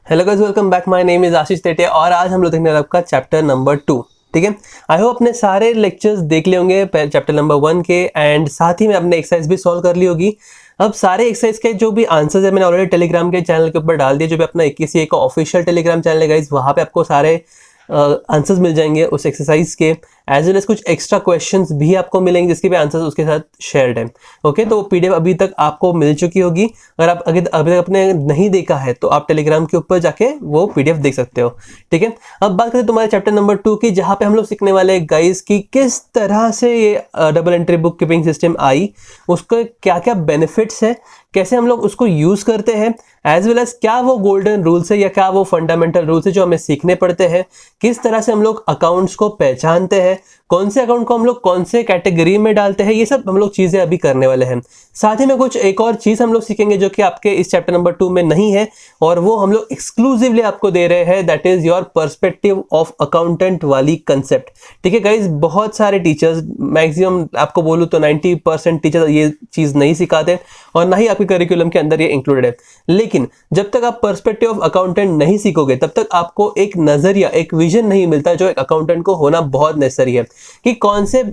Hello guys, welcome back. My name is Ashish Tetia और आज हम लोग देखने वाले आपका चैप्टर नंबर 2। ठीक है, आई होप अपने सारे लेक्चर्स देख लिए होंगे चैप्टर नंबर 1 के, एंड साथ ही में अपने एक्सरसाइज भी सॉल्व कर ली होगी। अब सारे एक्सरसाइज के जो भी आंसर्स है मैंने ऑलरेडी टेलीग्राम के चैनल के ऊपर डाल दिए, जो भी अपना 21 का ऑफिशियल टेलीग्राम चैनल है गाइस, वहाँ पे आपको सारे आंसर्स मिल जाएंगे उस एक्सरसाइज के, एज वेल एज कुछ एक्स्ट्रा क्वेश्चंस भी आपको मिलेंगे जिसके भी आंसर्स उसके साथ शेयर्ड है। ओके, तो वो पीडीएफ अभी तक आपको मिल चुकी होगी। अगर आप अभी तक आपने नहीं देखा है तो आप टेलीग्राम के ऊपर जाके वो पीडीएफ देख सकते हो। ठीक है, अब बात करें तुम्हारे चैप्टर नंबर 2 की, जहाँ पे हम लोग सीखने वाले गाइस की किस तरह से ये double entry book keeping system आई, उसके क्या क्या बेनिफिट्स है, कैसे हम लोग उसको यूज करते हैं, एज वेल एज क्या वो गोल्डन रूल्स है या क्या वो फंडामेंटल रूल्स है जो हमें सीखने पड़ते हैं, किस तरह से हम लोग अकाउंट्स को पहचानते हैं, कौन से अकाउंट को हम लोग कौन से कैटेगरी में डालते हैं, ये सब हम लोग चीजें अभी करने वाले हैं। साथ ही में कुछ एक और चीज हम लोग सीखेंगे जो कि आपके इस चैप्टर नंबर 2 में नहीं है, और वो हम लोग एक्सक्लूसिवली आपको दे रहे हैं, that is your perspective of accountant वाली कंसेप्ट। ठीक है गाइज, बहुत सारे टीचर्स, मैक्सिमम आपको बोलूं तो 90% टीचर ये चीज नहीं सिखाते और ना ही आपके करिकुलम के अंदर ये इंक्लूडेड है। लेकिन जब तक आप पर्सपेक्टिव ऑफ अकाउंटेंट नहीं सीखोगे तब तक आपको एक नजरिया, एक विजन नहीं मिलता जो एक अकाउंटेंट को होना बहुत नेसेसरी है, कि कौन से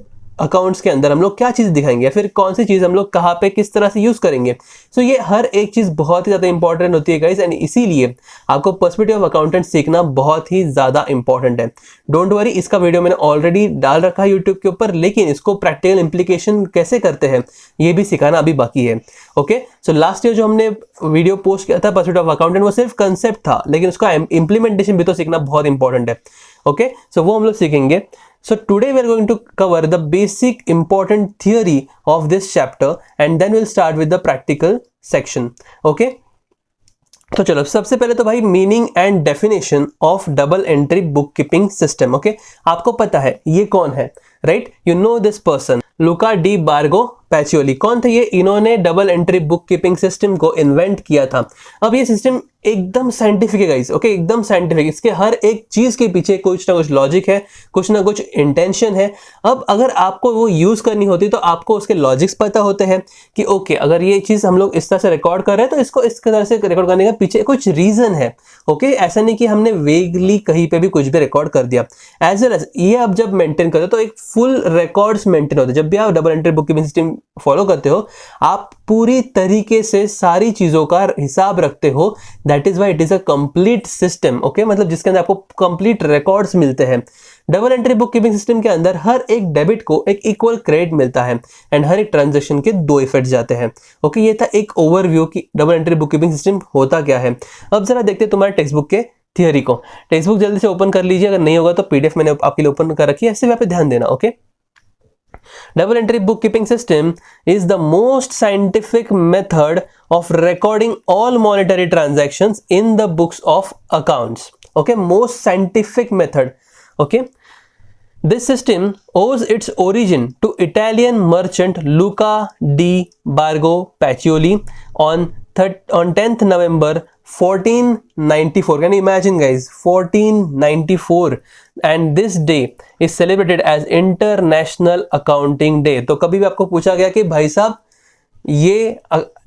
अकाउंट्स के अंदर हम लोग क्या चीज दिखाएंगे, फिर कौन सी चीज हम लोग कहाँ पे किस तरह से यूज करेंगे। सो ये हर एक चीज बहुत ही ज्यादा इंपॉर्टेंट होती है गाइस, एंड इसीलिए आपको पर्सपेक्टिव ऑफ अकाउंटेंट सीखना बहुत ही ज्यादा इंपॉर्टेंट है। डोंट वरी, इसका वीडियो मैंने ऑलरेडी डाल रखा है यूट्यूब के ऊपर, लेकिन इसको प्रैक्टिकल इंप्लीकेशन कैसे करते हैं ये भी सिखाना अभी बाकी है। ओके, सो लास्ट ईयर जो हमने वीडियो पोस्ट किया था पर्सपेक्टिव ऑफ अकाउंटेंट, वो सिर्फ कंसेप्ट था, लेकिन उसका इम्प्लीमेंटेशन भी तो सीखना बहुत इंपॉर्टेंट है। ओके, सो वो हम लोग सीखेंगे। So today we are going to cover the basic important theory of this chapter and then we'll start with the practical section. Okay? तो चलो सबसे पहले तो भाई meaning and definition of double entry book keeping system. Okay, आपको पता है ये कौन है, right? You know this person, Luca de Borgo Pacioli. कौन थे ये? इन्होंने double entry book keeping system को इन्वेंट किया था। अब ये सिस्टम एकदम साइंटिफिक है गाइस, ओके, एकदम साइंटिफिक। इसके हर एक चीज के पीछे कुछ ना कुछ लॉजिक है, कुछ ना कुछ इंटेंशन है। अब अगर आपको वो यूज करनी होती तो आपको उसके लॉजिक्स पता होते हैं कि ओके, अगर ये चीज हम लोग इस तरह से रिकॉर्ड कर रहे हैं तो इसको इस तरह से रिकॉर्ड करने का पीछे कुछ रीजन है। ओके, ऐसा नहीं कि हमने वेगली कहीं पे भी कुछ भी रिकॉर्ड कर दिया। एज वेल एज ये आप जब मेंटेन करते हो तो एक फुल रिकॉर्ड्स मेंटेन होते हैं। जब भी आप double entry book keeping system follow करते हो, आप पूरी तरीके से सारी चीजों का हिसाब रखते हो। That is why it is a complete system. Okay, मतलब जिसके अंदर आपको कंप्लीट रिकॉर्ड्स मिलते हैं। Double entry book keeping system के अंदर हर एक डेबिट को एक इक्वल क्रेडिट मिलता है एंड हर एक ट्रांजैक्शन के 2 इफेक्ट जाते हैं। ओके, ये था एक ओवरव्यू कि double entry book keeping system होता क्या है। अब जरा देखते हैं तुम्हारे टेक्स्ट बुक के थियरी को। टेक्स्ट बुक जल्दी से ओपन कर लीजिए, अगर नहीं होगा तो पीडीएफ मैंने आपके लिए ओपन कर रखी है, ऐसे पे ध्यान देना। Okay, double entry bookkeeping system is the most scientific method of recording all monetary transactions in the books of accounts. Okay, most scientific method. Okay, this system owes its origin to Italian merchant Luca di Bargo Pacioli on 10th November 1494. Can you imagine guys, 1494, and this day is celebrated as International Accounting Day. तो कभी भी आपको पूछा गया कि भाई साहब ये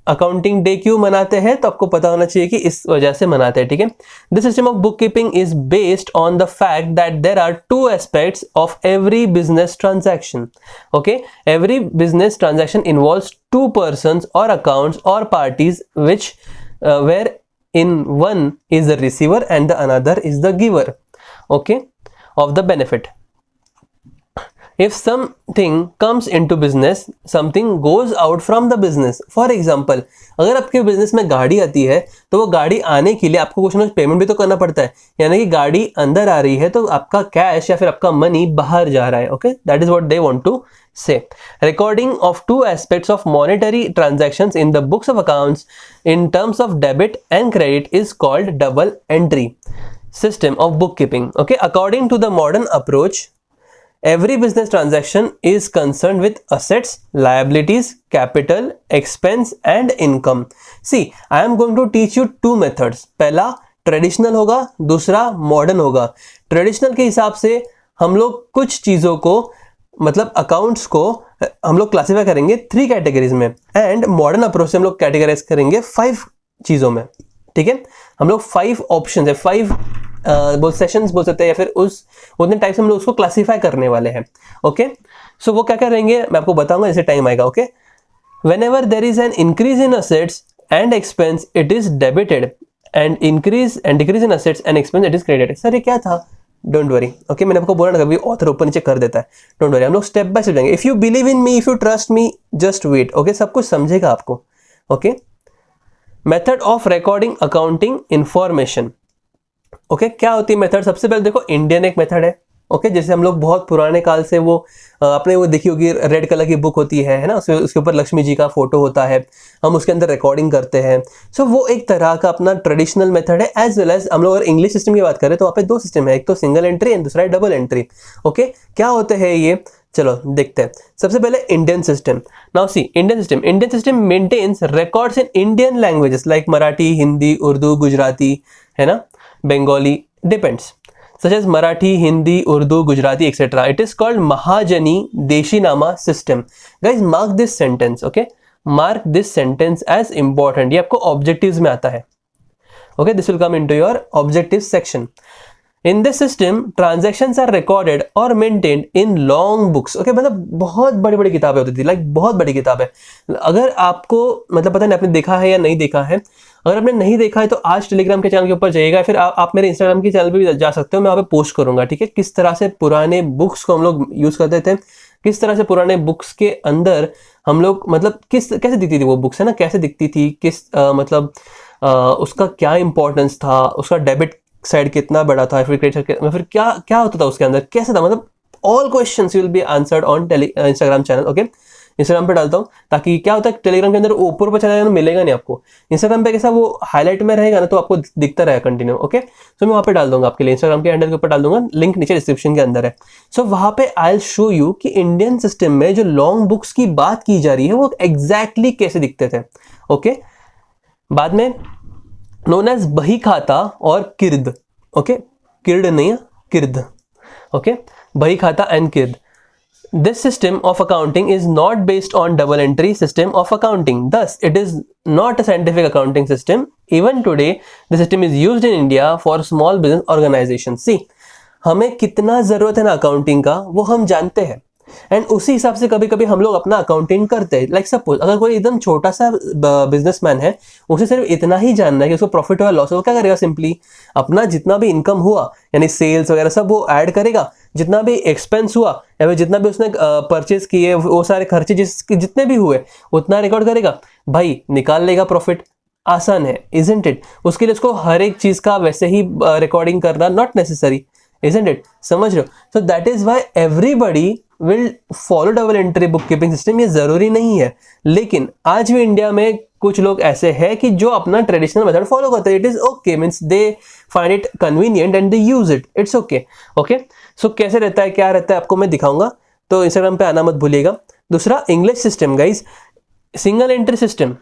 अकाउंटिंग डे क्यों मनाते हैं, तो आपको पता होना चाहिए कि इस वजह से मनाते हैं। ठीक है, this system of book keeping is based on the fact that there are 2 aspects of every business transaction. Okay, every business transaction involves 2 persons or accounts or parties which where in one is the receiver and the another is the giver, okay, of the benefit. If something comes into business, something goes out from the business. For example, अगर आपके business में गाड़ी आती है तो वो गाड़ी आने के लिए आपको कुछ ना कुछ पेमेंट भी तो करना पड़ता है, यानी कि गाड़ी अंदर आ रही है तो आपका कैश या फिर आपका मनी बाहर जा रहा है। Okay, that is what they want to say. Recording of 2 aspects of monetary transactions in the books of accounts in terms of debit and credit is called double entry system of bookkeeping. Okay, according to the modern approach, every business transaction is concerned with assets, liabilities, capital, expense and income. See, I am going to teach you 2 methods. पहला traditional होगा, दूसरा modern होगा। Traditional के हिसाब से हम लोग कुछ चीजों को, मतलब अकाउंट्स को हम लोग क्लासीफाई करेंगे 3 कैटेगरीज में, एंड मॉडर्न अप्रोच से हम लोग कैटेगराइज करेंगे 5 चीजों में। ठीक है। हम लोग 5 ऑप्शन है, 5 बोल सेशंस बोल सकते हैं, या फिर उस उतने टाइप से हम लोग उसको क्लासीफाई करने वाले हैं। ओके, सो वो क्या करेंगे मैं आपको बताऊंगा जैसे टाइम आएगा। Okay, whenever there is an increase in assets and expense it is debited and decrease in assets and expense it is credited। Sir ये क्या था? Don't worry. ओके, मैंने आपको बोला ना कभी ऑथर ऊपर नीचे कर देता है, डोंट वरी, हम लोग स्टेप बाय स्टेप जाएंगे। If you believe in me, if you trust me, just wait. Okay, सब कुछ समझेगा आपको। Okay, method of recording accounting information. Okay, क्या होती है मेथड? सबसे पहले देखो इंडियन एक मेथड है। ओके, जैसे हम लोग बहुत पुराने काल से वो आपने वो देखी होगी, रेड कलर की बुक होती है ना, उसके ऊपर लक्ष्मी जी का फोटो होता है, हम उसके अंदर रिकॉर्डिंग करते हैं। सो वो एक तरह का अपना ट्रेडिशनल मेथड है। एज वेल एज हम लोग अगर इंग्लिश सिस्टम की बात करें तो वहाँ पे 2 सिस्टम है, एक तो सिंगल एंट्री एंड दूसरा है डबल एंट्री। ओके, क्या होते हैं ये? चलो देखते हैं। सबसे पहले Indian system. Now see, Indian system maintains records in Indian languages like Marathi, Hindi, Urdu, Gujarati, है ना, Bengali, depends, such as Marathi, Hindi, Urdu, Gujarati, etc. It is called Mahajani Deshinama system. Guys, mark this sentence, okay? Mark this sentence as important. ये आपको objectives में आता है. Okay, this will come into your objectives section. In this system, transactions are recorded or maintained in long books. Okay, मतलब बहुत बड़ी-बड़ी किताबें होती थी, लाइक बहुत बड़ी किताब है। अगर आपको मतलब पता नहीं आपने देखा है या नहीं देखा है, अगर आपने नहीं देखा है तो आज टेलीग्राम के चैनल के ऊपर जाइएगा, फिर आप मेरे इंस्टाग्राम के चैनल पे भी जा सकते हो, मैं वहाँ पे पोस्ट करूंगा, ठीक है, किस तरह से पुराने बुक्स को हम लोग यूज़ करते थे, किस तरह से पुराने बुक्स के अंदर हम लोग मतलब कैसे दिखती थी वो बुक्स, है ना, कैसे दिखती थी, मतलब उसका क्या इंपॉर्टेंस था, उसका डेबिट साइड कितना बड़ा था, फिर क्रेडिट साइड फिर क्या क्या होता था उसके अंदर, कैसे था, मतलब all questions will be answered on Instagram channel. Okay, Instagram पे डालता हूँ, ताकि क्या होता है टेलीग्राम के अंदर ऊपर चला जाएगा मिलेगा नहीं आपको, इंस्टाग्राम पे कैसा वो हाईलाइट में रहेगा ना, तो आपको दिखता रहेगा कंटिन्यू। ओके, सो मैं वहाँ पे डाल दूंगा आपके लिए, इंस्टाग्राम के हैंडल के ऊपर डाल दूंगा, लिंक नीचे डिस्क्रिप्शन के अंदर है। सो वहाँ पे आई विल शो यू कि इंडियन सिस्टम में जो लॉन्ग बुक्स की बात की जा रही है वो एग्जैक्टली कैसे दिखते थे। ओके, बाद में नोन एज बही खाता और किर्द। ओके, किर्द नहीं है, किर्द। ओके, बही खाता and किर्द। This system of accounting is not based on double entry system of accounting. Thus, it is not a scientific accounting system. Even today, the system is used in India for small business organizations. See, हमें कितना ज़रूरत है ना accounting का वो हम जानते हैं, एंड उसी हिसाब से कभी कभी हम लोग अपना अकाउंटिंग करते हैं। लाइक सपोज अगर कोई एकदम छोटा सा बिजनेसमैन है, उसे सिर्फ इतना ही जानना है कि उसको प्रॉफिट हुआ लॉस हुआ, क्या करेगा? सिंपली अपना जितना भी इनकम हुआ यानी सेल्स वगैरह सब वो ऐड करेगा, जितना भी एक्सपेंस हुआ या फिर जितना भी उसने परचेज किए वो सारे खर्चे जितने भी हुए उतना रिकॉर्ड करेगा, भाई निकाल लेगा प्रॉफिट। आसान है, इजंट इट? उसके लिए उसको हर एक चीज का वैसे ही रिकॉर्डिंग करना नॉट नेसेसरी, इजंट इट? समझ रहे हो? So that is why everybody will follow double entry book keeping system. ये जरूरी नहीं है, लेकिन आज भी इंडिया में कुछ लोग ऐसे हैं कि जो अपना ट्रेडिशनल मेथड फॉलो करते हैं। It is okay, means they find it convenient and they use it, it's okay. Okay, so कैसे रहता है, क्या रहता है, आपको मैं दिखाऊंगा, तो इंस्टाग्राम पे आना मत भूलिएगा। दूसरा English system guys, single entry system.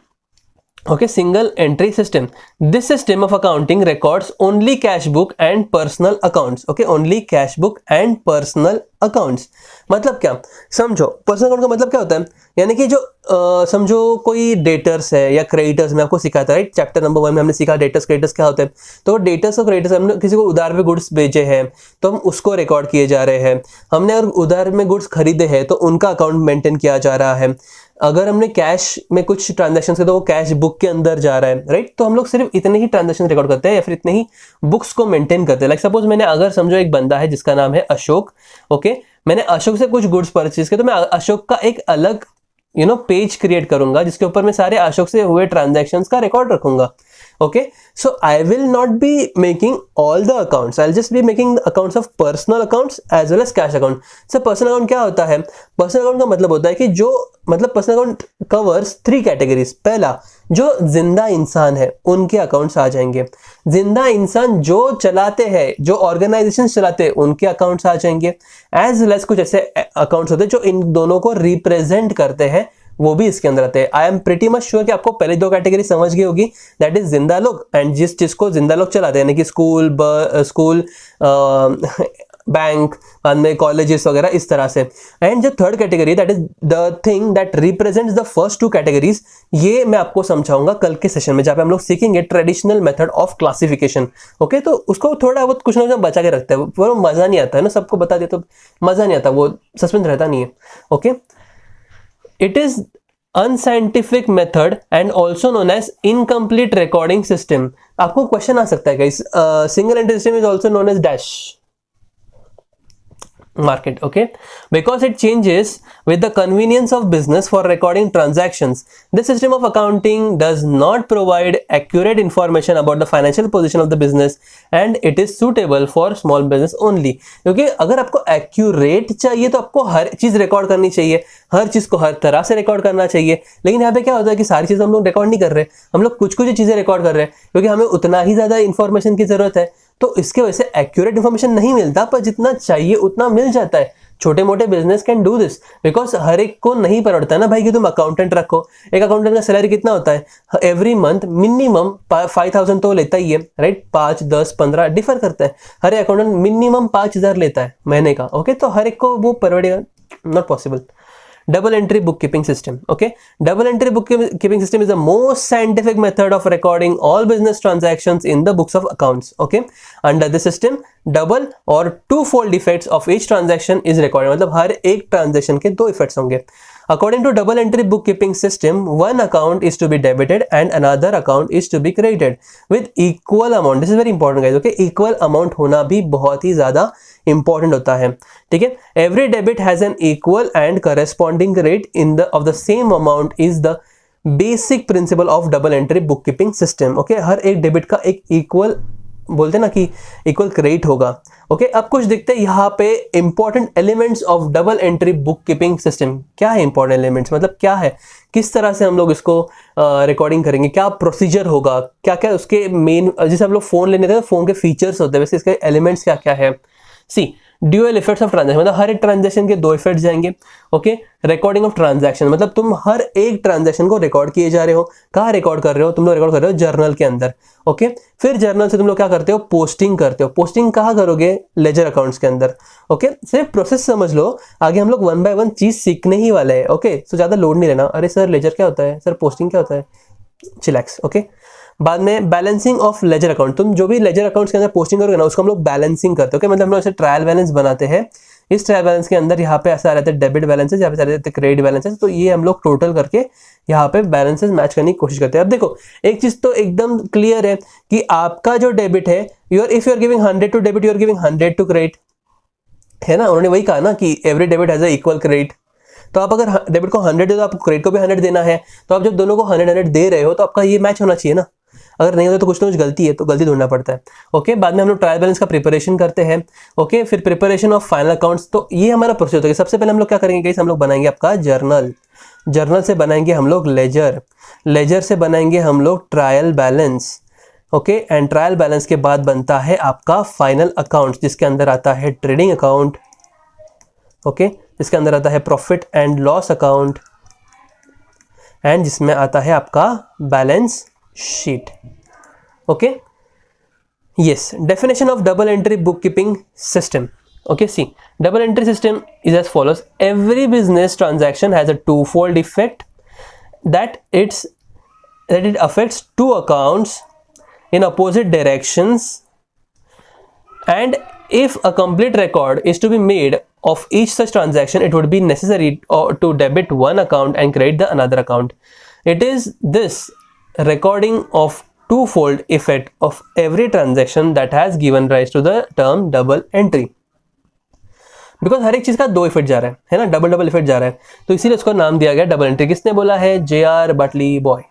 Okay, single entry system. This system of accounting records only cash book and personal accounts. Okay, only cash book and personal accounts. मतलब क्या? समझो पर्सनल अकाउंट का मतलब क्या होता है, यानी कि जो समझो कोई डेटर्स है या क्रेडिटर्स, मैं आपको सिखाता है, राइट? चैप्टर नंबर 1 में हमने सीखा डेटर्स क्रेडिटर्स क्या होते हैं। तो डेटर्स और क्रेडिटर्स, हमने किसी को उधार पे गुड्स बेचे हैं तो हम उसको रिकॉर्ड किए जा रहे हैं, हमने अगर उधार में गुड्स खरीदे हैं तो उनका अकाउंट मेंटेन किया जा रहा है, अगर हमने कैश में कुछ ट्रांजैक्शन किए तो वो कैश बुक के अंदर जा रहा है, राइट? तो हम लोग सिर्फ इतने ही ट्रांजैक्शन रिकॉर्ड करते हैं या फिर इतने ही बुक्स को मेंटेन करते हैं। लाइक सपोज मैंने अगर समझो एक बंदा है जिसका नाम है अशोक, ओके, मैंने अशोक से कुछ गुड्स परचेज किए तो मैं अशोक का एक अलग पेज क्रिएट करूंगा जिसके ऊपर मैं सारे अशोक से हुए ट्रांजैक्शंस का रिकॉर्ड रखूंगा। Okay, so I will not be making all the accounts. I'll just be making accounts of personal accounts as well as cash account. So personal account क्या होता है? Personal account का मतलब होता है कि जो मतलब personal account covers 3 categories. पहला, जो जिंदा इंसान है उनके अकाउंट्स आ जाएंगे। जिंदा इंसान जो चलाते हैं, जो ऑर्गेनाइजेशन चलाते हैं, उनके अकाउंट्स आ जाएंगे। एज वेल एज कुछ ऐसे अकाउंट्स होते हैं जो इन दोनों को रिप्रेजेंट करते हैं, वो भी इसके अंदर आते हैं। I am pretty much sure कि आपको पहले 2 कैटेगरी समझ गई होगी, दैट इज जिंदा लोग एंड जिसको जिंदा लोग चलाते हैं, यानी कि स्कूल बैंक, बाद में कॉलेजेस वगैरह, इस तरह से। एंड जो third category, that is the thing that represents the first two categories, ये मैं आपको समझाऊंगा कल के सेशन में, जहाँ पे हम लोग सीखेंगे traditional method of classification. Okay, तो उसको थोड़ा बहुत कुछ ना कुछ बचा के रखते हैं, वो मजा नहीं आता है ना, सबको बता दिया तो मजा नहीं आता, वो सस्पेंस रहता नहीं है। Okay, it is unscientific method and also known as incomplete recording system। आपको क्वेश्चन आ सकता है guys, single entry system is also known as dash market, okay, because it changes with the convenience of business for recording transactions. This system of accounting does not provide accurate information about the financial position of the business and it is suitable for small business only। क्योंकि अगर आपको accurate चाहिए तो आपको हर चीज record करनी चाहिए, हर चीज को हर तरह से रिकॉर्ड करना चाहिए। लेकिन यहाँ पे क्या होता है कि सारी चीजें हम लोग रिकॉर्ड नहीं कर रहे, हम लोग कुछ कुछ चीजें रिकॉर्ड कर रहे हैं क्योंकि हमें उतना ही ज्यादा इंफॉर्मेशन की जरूरत है, तो इसके वजह से एक्यूरेट इन्फॉर्मेशन नहीं मिलता, पर जितना चाहिए उतना मिल जाता है। छोटे मोटे business can do this, because हर एक को नहीं पड़ता ना भाई कि तुम अकाउंटेंट रखो। एक अकाउंटेंट का सैलरी कितना होता है एवरी मंथ? मिनिमम 5000 तो लेता ही है, राइट? 5, 10, 15 डिफर करता है। हर एक अकाउंटेंट मिनिमम 5000 लेता है महीने का। ओके, तो हर एक को वो पड़ेगा, not possible. Double entry bookkeeping system, okay? Double entry bookkeeping system is the most scientific method of recording all business transactions in the books of accounts, okay? Under the system, double or twofold effects of each transaction is recorded। मतलब हर एक transaction के दो effects होंगे। According to double entry bookkeeping system, one account is to be debited and another account is to be credited with equal amount। This is very important guys, okay? Equal amount होना भी बहुत ही ज़्यादा important होता है, ठीक है? Every debit has an equal and corresponding rate in the of the same amount is the basic principle of double entry bookkeeping system, okay? हर एक debit का एक इक्वल, बोलते ना कि इक्वल क्रेडिट होगा। ओके, अब कुछ दिखते हैं यहाँ पे important elements of double entry book keeping system. क्या है इंपॉर्टेंट एलिमेंट्स, मतलब क्या है, किस तरह से हम लोग इसको रिकॉर्डिंग करेंगे, क्या प्रोसीजर होगा, क्या क्या उसके मेन, जैसे हम लोग फोन लेने थे फोन के फीचर्स होते हैं, वैसे इसके एलिमेंट्स क्या क्या है। सी, ड्यूअल इफेक्ट्स ऑफ ट्रांजैक्शन, मतलब हर एक ट्रांजैक्शन के दो इफेक्ट्स जाएंगे। ओके, रिकॉर्डिंग ऑफ ट्रांजैक्शन, मतलब तुम हर एक ट्रांजैक्शन को रिकॉर्ड किए जा रहे हो। कहाँ रिकॉर्ड कर रहे हो? तुम लोग रिकॉर्ड कर रहे हो जर्नल के अंदर। ओके, फिर जर्नल से तुम लोग क्या करते हो? पोस्टिंग करते हो। पोस्टिंग कहाँ करोगे? लेजर अकाउंट्स के अंदर। ओके, सिर्फ प्रोसेस समझ लो, आगे हम लोग 1 by 1 चीज सीखने ही वाले हैं। ओके, तो ज्यादा लोड नहीं लेना। अरे सर लेजर क्या होता है, सर पोस्टिंग क्या होता है, चिलैक्स। ओके, बाद में बैलेंसिंग ऑफ लेजर अकाउंट, तुम जो भी लेजर अकाउंट्स के अंदर पोस्टिंग करोगे ना, उसको हम लोग बैलेंसिंग करते हैं। ओके, मतलब हम लोग ऐसे ट्रायल बैलेंस बनाते हैं। इस ट्रायल बैलेंस के अंदर यहाँ पे ऐसा रहता है डेबिट बैलेंसेस, यहाँ पे रहते हैं क्रेडिट बैलेंसेस, तो ये हम लोग टोटल करके यहाँ पे बैलेंसेस मैच करने की कोशिश करते हैं। अब देखो, एक चीज तो एकदम क्लियर है कि आपका जो डेबिट है, if you are giving 100 to debit, you are giving 100 to credit, है ना? उन्होंने वही कहा ना कि every debit has a equal credit. तो आप अगर डेबिट को 100 दे तो आपको क्रेडिट को भी 100 देना है। तो आप जब दोनों को 100 दे रहे हो तो आपका ये मैच होना चाहिए ना। अगर नहीं होता तो कुछ ना कुछ गलती है, तो गलती ढूंढना पड़ता है। ओके, बाद में हम लोग ट्रायल बैलेंस का प्रिपरेशन करते हैं। ओके, फिर प्रिपरेशन ऑफ फाइनल अकाउंट्स, तो ये हमारा प्रोसेस होता है। सबसे पहले हम लोग क्या करेंगे गाइस, हम लोग बनाएंगे आपका जर्नल, जर्नल से बनाएंगे हम लोग लेजर, लेजर से बनाएंगे हम लोग trial balance. Okay, and trial balance के बाद बनता है आपका फाइनल अकाउंट, जिसके अंदर आता है ट्रेडिंग अकाउंट। ओके, जिसके अंदर आता है profit and loss account, and जिसमें आता है आपका balance sheet. Okay, yes, definition of double entry bookkeeping system. Okay, see, double entry system is as follows: every business transaction has a twofold effect, that it affects two accounts in opposite directions, and if a complete record is to be made of each such transaction, it would be necessary to debit one account and credit the another account. It is this recording of twofold effect of every transaction that has given rise to the term double entry. Because हर एक चीज का दो effect जा रहा है ना, double double effect जा रहा है, तो इसीलिए उसका नाम दिया गया डबल एंट्री। किसने बोला है? J.R. बटली बॉय,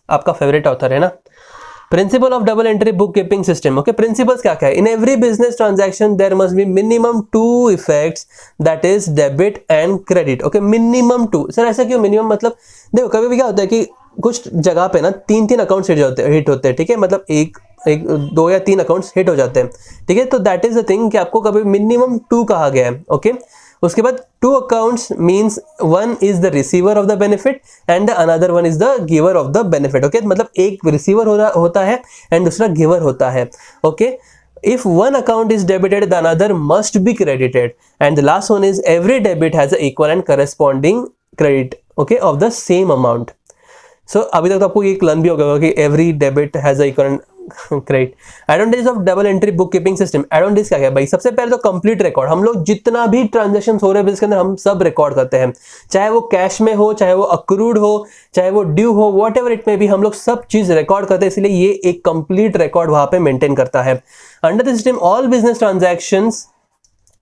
आपका फेवरेट ऑथर है ना। Principle of double entry book keeping system. Okay, principles क्या क्या है? In every business transaction there must be minimum 2 effects, that is debit and credit. Okay, minimum 2। Sir ऐसा क्यों मिनिमम? मतलब देखो, कभी भी क्या होता है कि कुछ जगह पे ना 3 अकाउंट्स हिट होते हैं, ठीक है? मतलब एक 2 या 3 अकाउंट्स हिट हो जाते हैं, ठीक है? तो दैट इज द थिंग कि आपको कभी मिनिमम 2 कहा गया है। ओके, उसके बाद 2 accounts means one is the receiver of the benefit and the another one is the giver of the benefit. Okay, मतलब एक रिसीवर होता है एंड दूसरा गिवर होता है। Okay, if one account is debited, the another must be credited, and the last one is every debit has a equal and corresponding credit, okay, of the same amount. So अभी तक तो आपको ये learn भी हो गया होगा कि every debit has a equal credit. Advantage of double entry book keeping system. Advantage क्या है भाई? सबसे पहले तो कंप्लीट रिकॉर्ड. हम लोग जितना भी ट्रांजैक्शन हो रहे हैं इसके अंदर हम सब रिकॉर्ड करते हैं, चाहे वो कैश में हो, चाहे वो अक्रूड हो, चाहे वो ड्यू हो, वॉट एवर इट में भी हम लोग सब चीज रिकॉर्ड करते हैं, इसलिए ये एक कंप्लीट रिकॉर्ड वहां पे मेंटेन करता है. Under the system all business transactions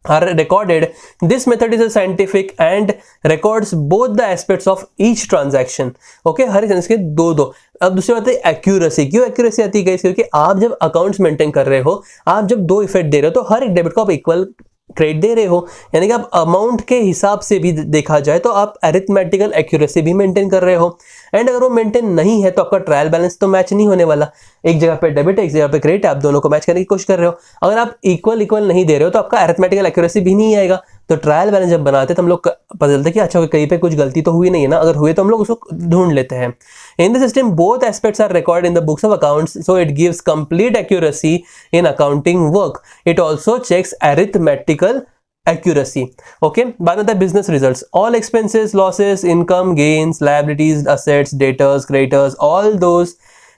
are recorded. This method is a scientific and records both the aspects of each transaction. Okay, हर एक के दो. अब दूसरी बात है एक्यूरेसी. क्यों एक्यूरेसी आती है? क्योंकि आप जब अकाउंट्स मेंटेन कर रहे हो, आप जब दो इफेक्ट दे रहे हो, तो हर एक डेबिट को आप इक्वल क्रेडिट दे रहे हो, यानी कि आप अमाउंट के हिसाब से भी देखा जाए तो आप अरिथमेटिकल एक्यूरेसी भी मेंटेन कर रहे हो. एंड अगर वो मेंटेन नहीं है तो आपका ट्रायल बैलेंस तो मैच नहीं होने वाला. एक जगह पे डेबिट है, एक जगह पे क्रेडिट, आप दोनों को मैच करने की कोशिश कर रहे हो. अगर आप इक्वल नहीं दे रहे हो तो आपका अरिथमेटिकल एक्यूरेसी भी नहीं आएगा. तो ट्रायल बैलेंस जब बनाते हैं तो हम लोग पता चलता है कि अच्छा कहीं पे कुछ गलती तो हुई नहीं है ना, अगर हुई तो हम लोग उसको ढूंढ लेते हैं. In the system both aspects are record in the books of accounts, so it gives complete accuracy in accounting work. It also checks arithmetical accuracy. Okay, बाद में business results. All expenses, losses, income, gains, liabilities, assets, debtors, creditors, all those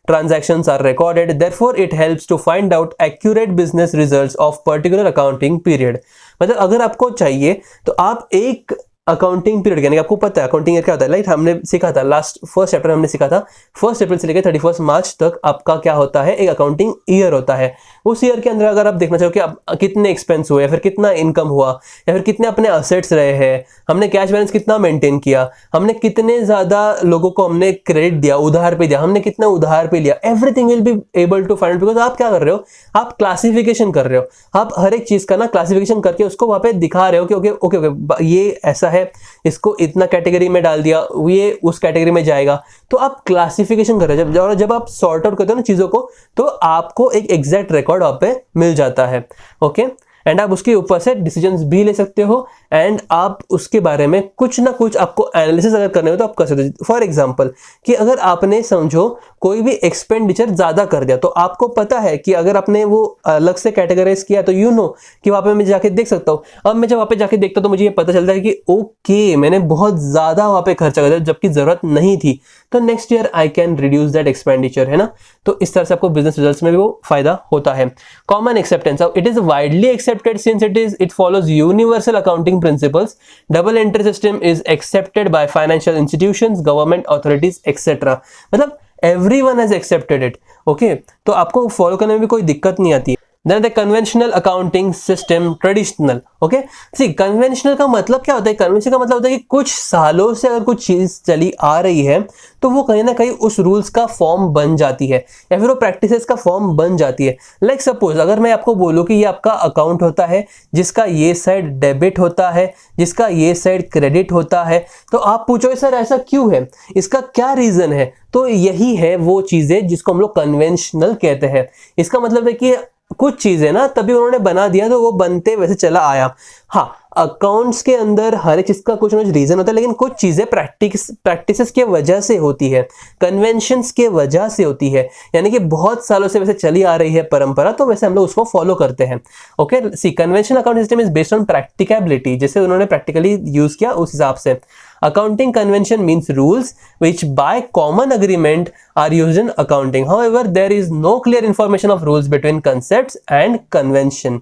transactions are recorded. Therefore, it helps to find out accurate business results of particular accounting period. मतलब अगर आपको चाहिए तो आप एक accounting period, यानी आपको पता है अकाउंटिंग ईयर क्या होता है, लाइक हमने सीखा था फर्स्ट चैप्टर हमने सीखा था 1 अप्रैल से लेकर 31 मार्च तक आपका क्या होता है, एक अकाउंटिंग ईयर होता है. उस ईयर के अंदर अगर आप देखना चाहो कि आप कितने एक्सपेंस हुए, या फिर कितना इनकम हुआ, या फिर कितने अपने असेट्स रहे हैं, हमने कैश बैलेंस कितना मेंटेन किया, हमने कितने ज्यादा लोगों को हमने क्रेडिट दिया, उधार पे दिया, हमने कितना उधार पे लिया, everything will be able to find. Because आप क्या कर रहे हो, आप क्लासिफिकेशन कर रहे हो, आप हर एक चीज का ना क्लासिफिकेशन करके उसको वहां पे दिखा रहे हो कि ओके ये ऐसा है, इसको इतना कैटेगरी में डाल दिया, ये उस कैटेगरी में जाएगा. तो आप क्लासिफिकेशन कर रहे हो. जब आप सॉर्ट आउट करते हो ना चीजों को, तो आपको एक एग्जैक्ट रिकॉर्ड वहां पे मिल जाता है. ओके, एंड आप उसके ऊपर से डिसीजंस भी ले सकते हो, एंड आप उसके बारे में कुछ ना कुछ आपको एनालिसिस अगर करने हो तो आप कर सकते हो. फॉर एग्जांपल कि अगर आपने समझो कोई भी एक्सपेंडिचर ज्यादा कर दिया, तो आपको पता है कि अगर आपने वो अलग से कैटेगराइज किया तो यू नो कि वहां पे मैं जाके देख सकता हूँ. अब मैं जब वहां पे जाके देखता हूँ तो मुझे ये पता चलता है कि ओके मैंने बहुत ज्यादा वहां पे खर्चा कर दिया जबकि जरूरत नहीं थी, तो next year I can reduce that expenditure, है ना. तो इस तरह से आपको बिजनेस रिजल्ट्स में भी वो फायदा होता है. Common acceptance. It is widely accepted since it follows universal accounting principles. Double entry system is accepted by financial institutions, government authorities, etc. मतलब everyone has accepted it. Okay, तो आपको फॉलो करने में भी कोई दिक्कत नहीं आती है. Then the conventional accounting system, traditional. Okay, see conventional का मतलब क्या होता है? conventional का मतलब होता है कि कुछ सालों से अगर कुछ चीज चली आ रही है तो वो कहीं ना कहीं उस रूल्स का फॉर्म बन जाती है, या फिर वो प्रैक्टिसेस का फॉर्म बन जाती है. लाइक सपोज अगर मैं आपको बोलूं कि ये आपका अकाउंट होता है जिसका ये साइड डेबिट होता है, जिसका ये साइड क्रेडिट होता है, तो आप पूछोगे सर ऐसा क्यों है, इसका क्या रीजन है? तो यही है वो चीजें जिसको हम लोग कन्वेंशनल कहते हैं. इसका मतलब है कि कुछ चीजें ना तभी उन्होंने बना दिया तो वो बनते वैसे चला आया. हाँ, अकाउंट्स के अंदर हर एक चीज का कुछ ना कुछ रीजन होता है, लेकिन कुछ चीजें प्रैक्टिसेस के वजह से होती है, कन्वेंशंस के वजह से होती है, यानी कि बहुत सालों से वैसे चली आ रही है परंपरा, तो वैसे हम लोग उसको फॉलो करते हैं. Okay, see conventional account system is based on practicability, जैसे उन्होंने प्रैक्टिकली यूज किया उस हिसाब से. Accounting convention means rules which by common agreement are used in accounting. However, there is no clear information of rules between concepts and convention.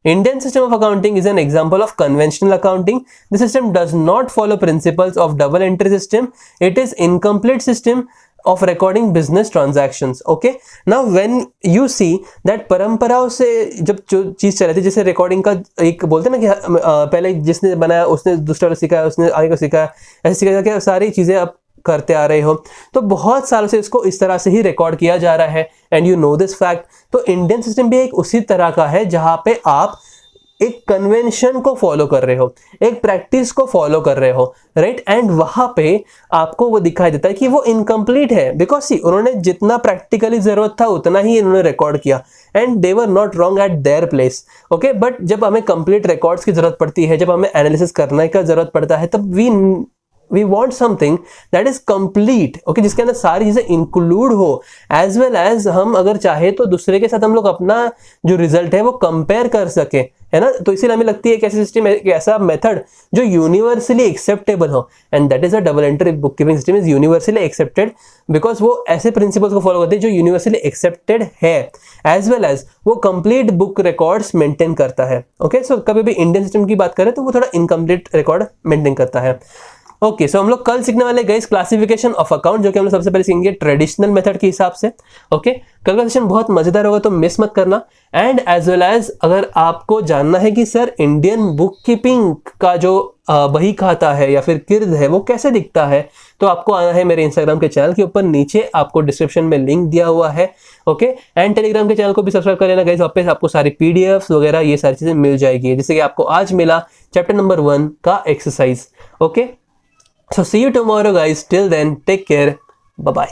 Indian system of accounting is an example of conventional accounting. The system does not follow principles of double entry system. It is incomplete system of recording business transactions. Okay, now when you see that परंपराओं से जब जो चीज चल रही थी, जैसे recording का एक बोलते हैं ना कि पहले जिसने बनाया उसने दूसरा को सिखाया, उसने आगे को सिखाया, ऐसे सिखाया कि सारी चीजें आप करते आ रहे हो, तो बहुत सालों से इसको इस तरह से ही रिकॉर्ड किया जा रहा है, and you know this fact. तो इंडियन सिस्टम भी एक उसी तरह का है जहां पे आप एक कन्वेंशन को फॉलो कर रहे हो, एक प्रैक्टिस को फॉलो कर रहे हो, राइट. एंड वहां पे आपको वो दिखाई देता है कि वो इनकम्प्लीट है, बिकॉज सी उन्होंने जितना प्रैक्टिकली जरूरत था उतना ही इन्होंने रिकॉर्ड किया, and they were not wrong at their place. Okay, but जब हमें कंप्लीट रिकॉर्ड्स की जरूरत पड़ती है, जब हमें एनालिसिस करने का जरूरत पड़ता है, तब we want something that is complete, okay, जिसके अंदर सारी चीजें इंक्लूड हो, एज वेल एज हम अगर चाहे तो दूसरे के साथ हम लोग अपना जो रिजल्ट है वो कंपेयर कर सके, है ना। तो इसीलिए हमें लगती है कि ऐसा सिस्टम, एक ऐसा मेथड जो यूनिवर्सली एक्सेप्टेबल हो, and that is a double entry book keeping system is universally accepted because वो ऐसे प्रिंसिपल्स को फॉलो करते हैं जो यूनिवर्सली एक्सेप्टेड है, एज वेल एज वो कंप्लीट बुक रिकॉर्ड्स मेंटेन करता है। ओके, सो कभी भी इंडियन सिस्टम की बात करें तो वो थोड़ा इनकम्प्लीट रिकॉर्ड मेंटेन करता है। ओके, सो हम लोग कल सीखने वाले गाइस क्लासिफिकेशन ऑफ अकाउंट, जो कि हम लोग सबसे पहले सीखेंगे ट्रेडिशनल मेथड के हिसाब से। ओके, कल का सेशन बहुत मजेदार होगा, तो मिस मत करना। एंड एज वेल एज अगर आपको जानना है कि सर इंडियन बुक कीपिंग का जो बही खाता है या फिर किर्द है वो कैसे दिखता है, तो आपको आना है मेरे इंस्टाग्राम के चैनल के ऊपर, नीचे आपको डिस्क्रिप्शन में लिंक दिया हुआ है। ओके, एंड टेलीग्राम के चैनल को भी सब्सक्राइब कर लेना गाइस, वहाँ पे आपको सारी पीडीएफ्स वगैरह ये सारी चीजें मिल जाएगी, जैसे कि आपको आज मिला चैप्टर नंबर 1 का exercise. Okay, so see you tomorrow guys, till then take care, bye bye।